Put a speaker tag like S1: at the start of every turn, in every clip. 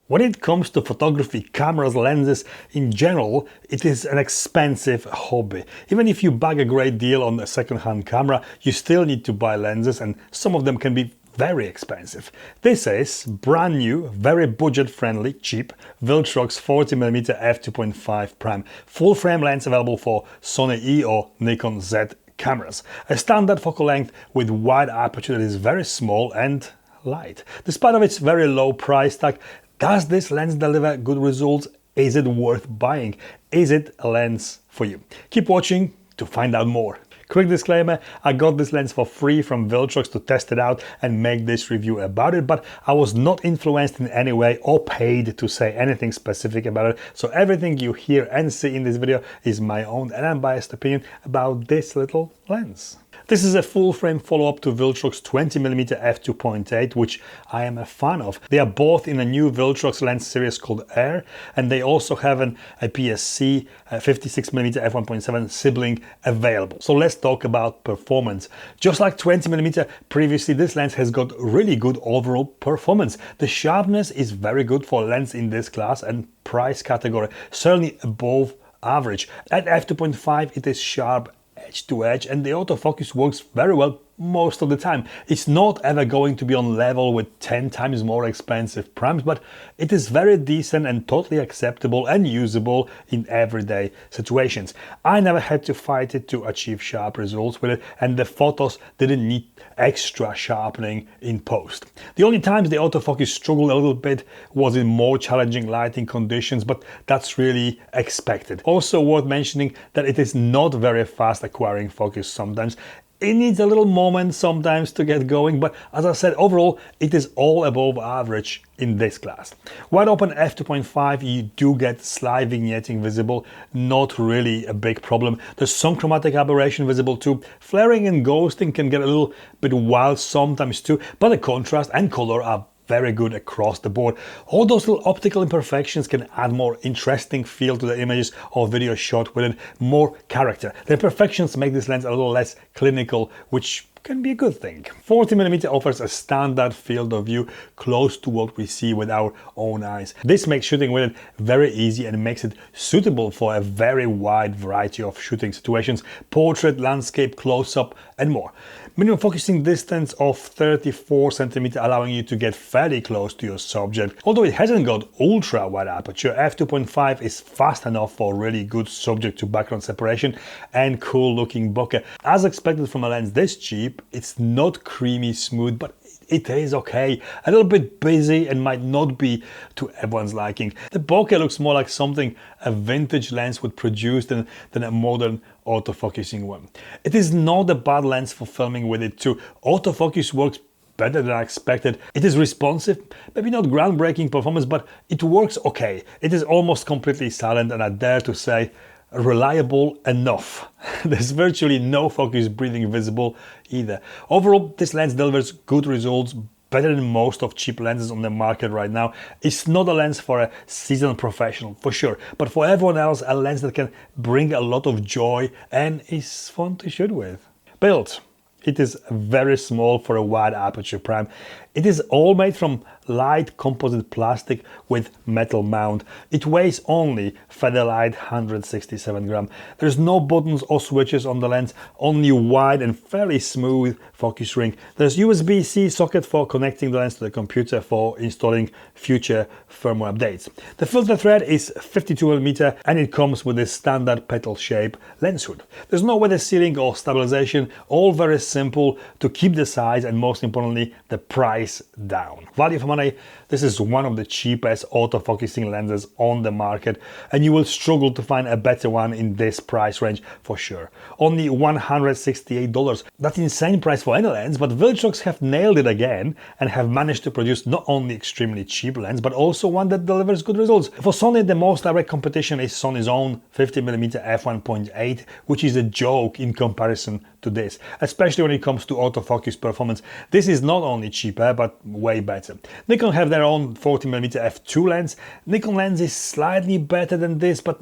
S1: When it comes to photography, cameras, lenses in general, it is an expensive hobby. Even if you bag a great deal on a second-hand camera, you still need to buy lenses, and some of them can be very expensive. This is brand new, very budget-friendly, cheap Viltrox 40mm f2.5 prime full frame lens available for Sony-E or Nikon-Z cameras. A standard focal length with wide aperture that is very small and light. Despite of its very low price tag, does this lens deliver good results? Is it worth buying? Is it a lens for you? Keep watching to find out more. Quick disclaimer, I got this lens for free from Viltrox to test it out and make this review about it, but I was not influenced in any way or paid to say anything specific about it, so everything you hear and see in this video is my own and unbiased opinion about this little lens. This is a full-frame follow-up to Viltrox 20mm f2.8, which I am a fan of. They are both in a new Viltrox lens series called Air, and they also have a PSC 56mm f1.7 sibling available. So let's talk about performance. Just like 20mm previously, this lens has got really good overall performance. The sharpness is very good for a lens in this class and price category, certainly above average. At f2.5 it is sharp edge to edge, and the autofocus works very well most of the time. It's not ever going to be on level with 10 times more expensive primes, but it is very decent and totally acceptable and usable in everyday situations. I never had to fight it to achieve sharp results with it, and the photos didn't need extra sharpening in post. The only times the autofocus struggled a little bit was in more challenging lighting conditions, but that's really expected. Also worth mentioning that it is not very fast acquiring focus sometimes. It needs a little moment sometimes to get going, but as I said, overall it is all above average in this class. Wide open f2.5, you do get slight vignetting visible, not really a big problem. There's some chromatic aberration visible too. Flaring and ghosting can get a little bit wild sometimes too, but the contrast and color are very good across the board. All those little optical imperfections can add more interesting feel to the images or video shot with it, more character. The imperfections make this lens a little less clinical, which can be a good thing. 40mm offers a standard field of view close to what we see with our own eyes. This makes shooting with it very easy and makes it suitable for a very wide variety of shooting situations: portrait, landscape, close-up and more. Minimum focusing distance of 34 cm, allowing you to get fairly close to your subject. Although it hasn't got ultra wide aperture, f2.5 is fast enough for really good subject to background separation and cool looking bokeh. As expected from a lens this cheap, it's not creamy smooth, but it is okay. A little bit busy and might not be to everyone's liking. The bokeh looks more like something a vintage lens would produce than a modern autofocusing one. It is not a bad lens for filming with it too. Autofocus works better than I expected. It is responsive, maybe not groundbreaking performance, but it works okay. It is almost completely silent, and I dare to say reliable enough. There's virtually no focus breathing visible either. Overall, this lens delivers good results, better than most of cheap lenses on the market right now. It's not a lens for a seasoned professional, for sure, but for everyone else, a lens that can bring a lot of joy and is fun to shoot with. Build. It is very small for a wide aperture prime. It is all made from light composite plastic with metal mount. It weighs only feather light 167 grams. There's no buttons or switches on the lens, only wide and fairly smooth focus ring. There's USB-C socket for connecting the lens to the computer for installing future firmware updates. The filter thread is 52mm and it comes with a standard petal shape lens hood. There's no weather sealing or stabilization, all very simple to keep the size and most importantly the price down. Value for money, this is one of the cheapest autofocusing lenses on the market, and you will struggle to find a better one in this price range for sure. Only $168. That's an insane price for any lens, but Viltrox have nailed it again and have managed to produce not only extremely cheap lens, but also one that delivers good results. For Sony, the most direct competition is Sony's own 50mm f1.8, which is a joke in comparison to this, especially when it comes to autofocus performance. This is not only cheaper, but way better. Nikon have their own 40mm f2 lens. Nikon lens is slightly better than this, but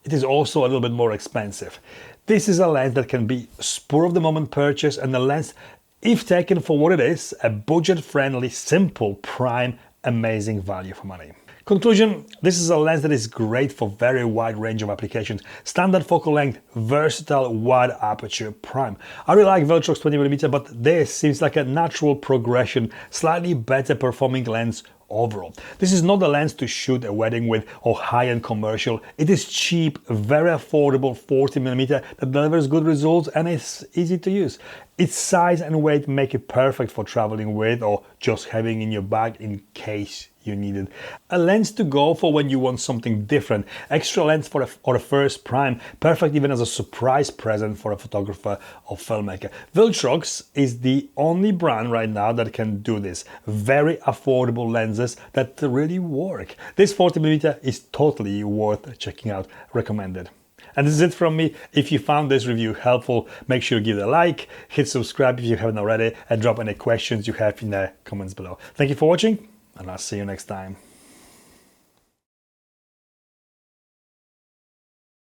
S1: it is also a little bit more expensive. This is a lens that can be spur of the moment purchase, and a lens, if taken for what it is, a budget friendly, simple prime, amazing value for money. Conclusion, this is a lens that is great for very wide range of applications. Standard focal length, versatile wide aperture prime. I really like Viltrox 40mm, but this seems like a natural progression, slightly better performing lens overall. This is not a lens to shoot a wedding with or high-end commercial. It is cheap, very affordable 40mm that delivers good results and is easy to use. Its size and weight make it perfect for traveling with or just having in your bag in case you need it. A lens to go for when you want something different. Extra lens for a first prime, perfect even as a surprise present for a photographer or filmmaker. Viltrox is the only brand right now that can do this. Very affordable lenses that really work. This 40mm is totally worth checking out. Recommended. And this is it from me. If you found this review helpful, make sure to give it a like, hit subscribe if you haven't already, and drop any questions you have in the comments below. Thank you for watching, and I'll see you next time.